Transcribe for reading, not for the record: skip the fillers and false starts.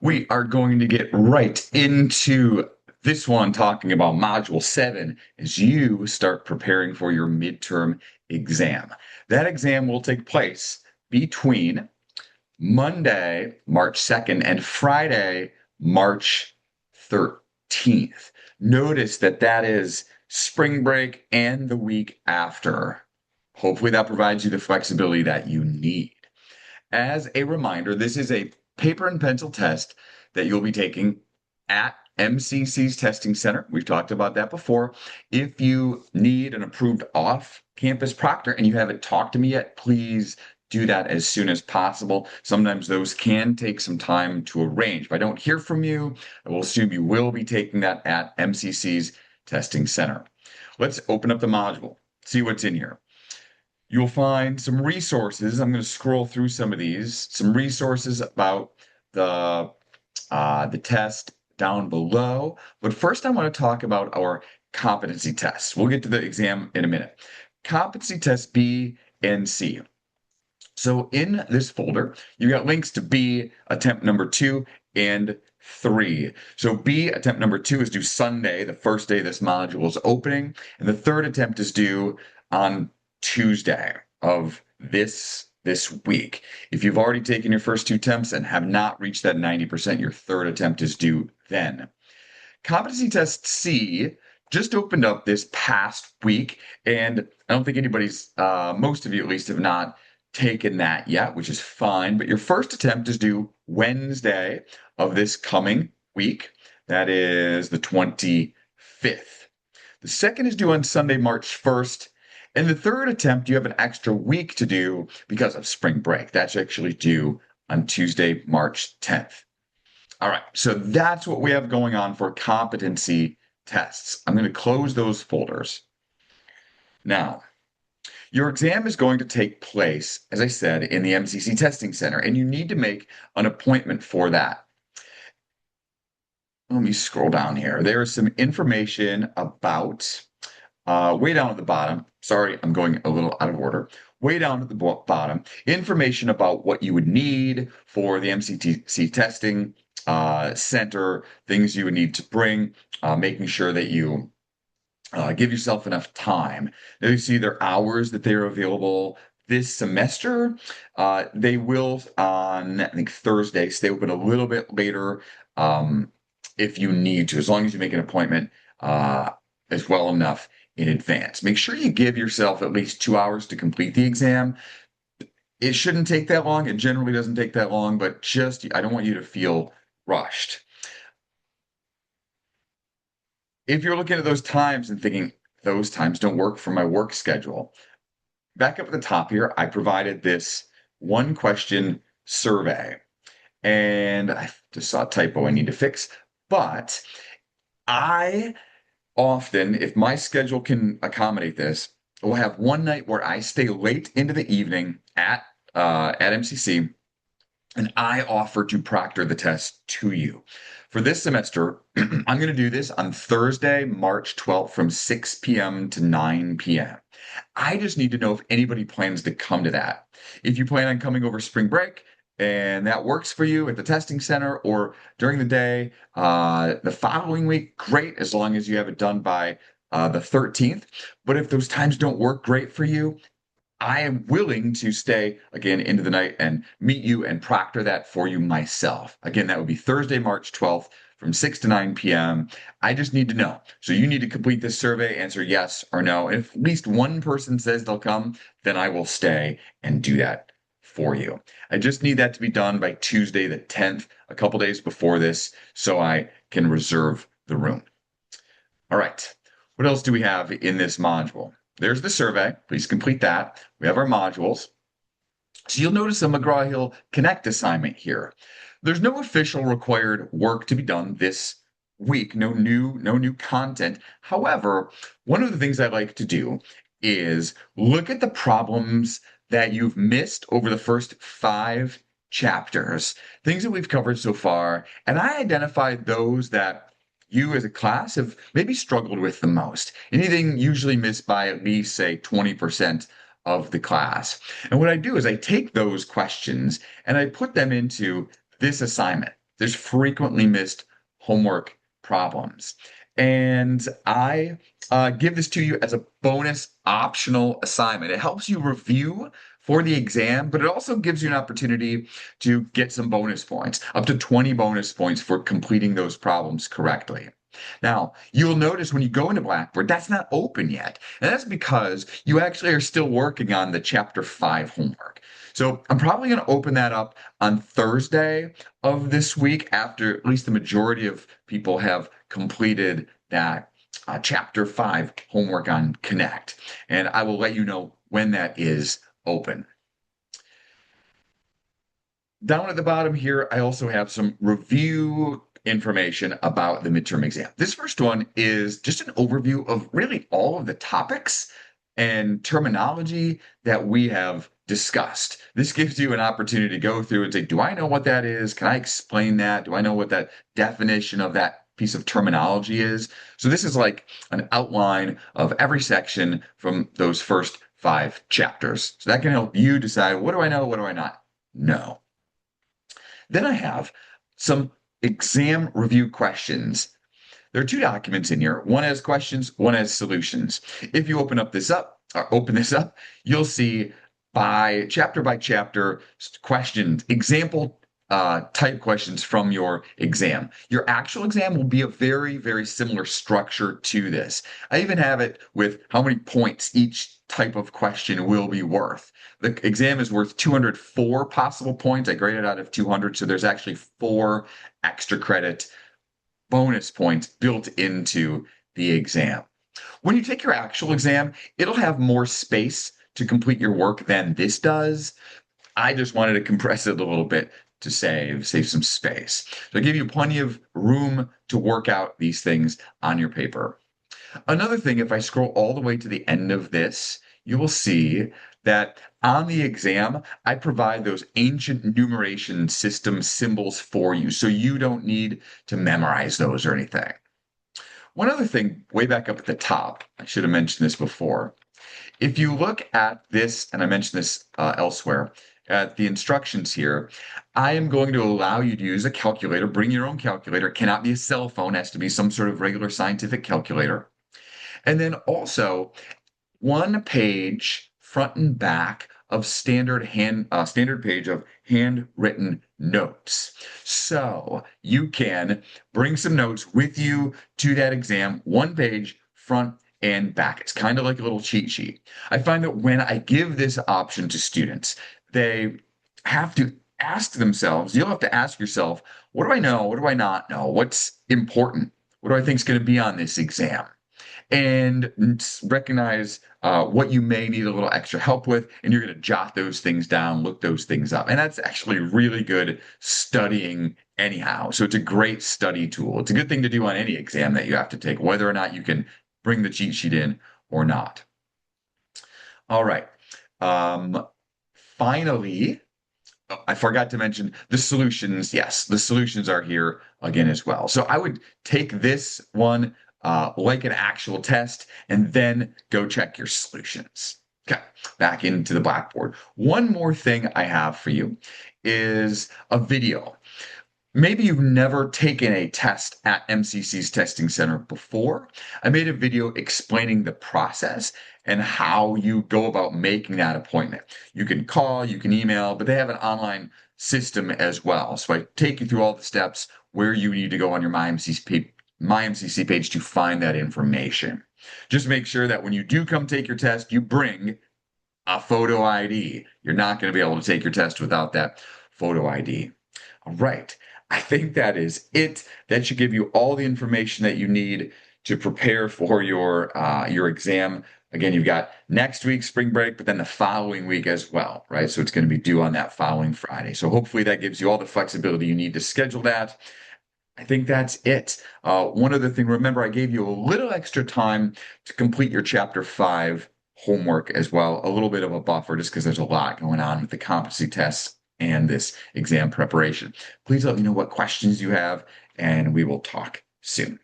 We are going to get right into this one talking about Module 7 as you start preparing for your midterm exam. That exam will take place between Monday, March 2nd, and Friday, March 13th. Notice that that is spring break and the week after. Hopefully, that provides you the flexibility that you need. As a reminder, this is a paper and pencil test that you'll be taking at MCC's testing center. We've talked about that before. If you need an approved off-campus proctor and you haven't talked to me yet, please do that as soon as possible. Sometimes those can take some time to arrange. If I don't hear from you, I will assume you will be taking that at MCC's testing center. Let's open up the module, see what's in here. You'll find some resources. I'm going to scroll through some of these, some resources about the test down below. But first, I want to talk about our competency tests. We'll get to the exam in a minute. Competency tests B and C. So in this folder, you got links to B attempt number 2 and 3. So B attempt number 2 is due Sunday, the first day this module is opening, and the third attempt is due on Tuesday of this week. If you've already taken your first 2 attempts and have not reached that 90%, your third attempt is due then. Competency test C just opened up this past week, and I don't think anybody's, most of you at least, have not taken that yet, which is fine. But your first attempt is due Wednesday of this coming week. That is the 25th. The second is due on Sunday, March 1st. And the third attempt, you have an extra week to do because of spring break. That's actually due on Tuesday, March 10th. All right, so that's what we have going on for competency tests. I'm going to close those folders. Now, your exam is going to take place, as I said, in the MCC Testing Center, and you need to make an appointment for that. Let me scroll down here. There is some information about, way down at the bottom. Sorry, I'm going a little out of order. Way down at the bottom, information about what you would need for the MCC testing center, things you would need to bring, making sure that you give yourself enough time. Now you see their hours that they're available this semester. They will on, I think, Thursday, stay open a little bit later if you need to, as long as you make an appointment as well enough in advance. Make sure you give yourself at least 2 hours to complete the exam. It shouldn't take that long. It generally doesn't take that long, but just, I don't want you to feel rushed. If you're looking at those times and thinking, those times don't work for my work schedule, back up at the top here, I provided this one question survey. And I just saw a typo I need to fix. But I often, if my schedule can accommodate this, will have one night where I stay late into the evening at MCC, and I offer to proctor the test to you. For this semester, I'm going to do this on Thursday, March 12th from 6 p.m. to 9 p.m. I just need to know if anybody plans to come to that. If you plan on coming over spring break and that works for you at the testing center or during the day, the following week, great, as long as you have it done by the 13th. But if those times don't work great for you, I am willing to stay again into the night and meet you and proctor that for you myself. Again, that would be Thursday, March 12th from 6 to 9 p.m. I just need to know. So you need to complete this survey, answer yes or no. And if at least one person says they'll come, then I will stay and do that for you. I just need that to be done by Tuesday, the 10th, a couple days before this, so I can reserve the room. All right. What else do we have in this module? There's the survey. Please complete that. We have our modules. So you'll notice a McGraw-Hill Connect assignment here. There's no official required work to be done this week. No new content. However, one of the things I like to do is look at the problems that you've missed over the first 5 chapters, things that we've covered so far, and I identified those that you as a class have maybe struggled with the most. Anything usually missed by at least, say, 20% of the class. And what I do is I take those questions and I put them into this assignment. There's frequently missed homework problems. And I give this to you as a bonus optional assignment. It helps you review for the exam, but it also gives you an opportunity to get some bonus points, up to 20 bonus points for completing those problems correctly. Now, you'll notice when you go into Blackboard, that's not open yet. And that's because you actually are still working on the Chapter 5 homework. So I'm probably going to open that up on Thursday of this week after at least the majority of people have completed that Chapter 5 homework on Connect. And I will let you know when that is open. Down at the bottom here, I also have some review information about the midterm exam. This first one is just an overview of really all of the topics and terminology that we have discussed. This gives you an opportunity to go through and say, do I know what that is? Can I explain that? Do I know what that definition of that piece of terminology is? So this is like an outline of every section from those first 5 chapters. So that can help you decide, what do I know? What do I not know? Then I have some exam review questions. There are 2 documents in here. One has questions, one has solutions. If you open this up, you'll see by chapter questions, example type questions from your exam. Your actual exam will be a very, very similar structure to this. I even have it with how many points each type of question will be worth. The exam is worth 204 possible points. I graded out of 200, so there's actually 4 extra credit bonus points built into the exam. When you take your actual exam, it'll have more space to complete your work than this does. I just wanted to compress it a little bit to save some space. So I give you plenty of room to work out these things on your paper. Another thing, if I scroll all the way to the end of this, you will see that on the exam, I provide those ancient numeration system symbols for you, so you don't need to memorize those or anything. One other thing, way back up at the top, I should have mentioned this before. If you look at this, and I mentioned this elsewhere, at the instructions here, I am going to allow you to use a calculator. Bring your own calculator. It cannot be a cell phone. It has to be some sort of regular scientific calculator. And then also 1 page front and back of standard page of handwritten notes. So you can bring some notes with you to that exam, 1 page front and back. It's kind of like a little cheat sheet. I find that when I give this option to students, they have to ask themselves, you'll have to ask yourself, what do I know? What do I not know? What's important? What do I think is going to be on this exam? And recognize what you may need a little extra help with, and you're going to jot those things down, look those things up. And that's actually really good studying anyhow. So it's a great study tool. It's a good thing to do on any exam that you have to take, whether or not you can bring the cheat sheet in or not. All right. Finally, I forgot to mention the solutions. Yes, the solutions are here again as well. So I would take this one like an actual test and then go check your solutions. Okay, back into the Blackboard. One more thing I have for you is a video. Maybe you've never taken a test at MCC's testing center before. I made a video explaining the process and how you go about making that appointment. You can call, you can email, but they have an online system as well. So I take you through all the steps where you need to go on your MyMCC page to find that information. Just make sure that when you do come take your test, you bring a photo ID. You're not going to be able to take your test without that photo ID. All right. I think that is it. That should give you all the information that you need to prepare for your exam. Again, you've got next week spring break, but then the following week as well, right? So it's going to be due on that following Friday. So hopefully that gives you all the flexibility you need to schedule that. I think that's it. One other thing, remember, I gave you a little extra time to complete your Chapter 5 homework as well, a little bit of a buffer just because there's a lot going on with the competency tests and this exam preparation. Please let me know what questions you have, and we will talk soon.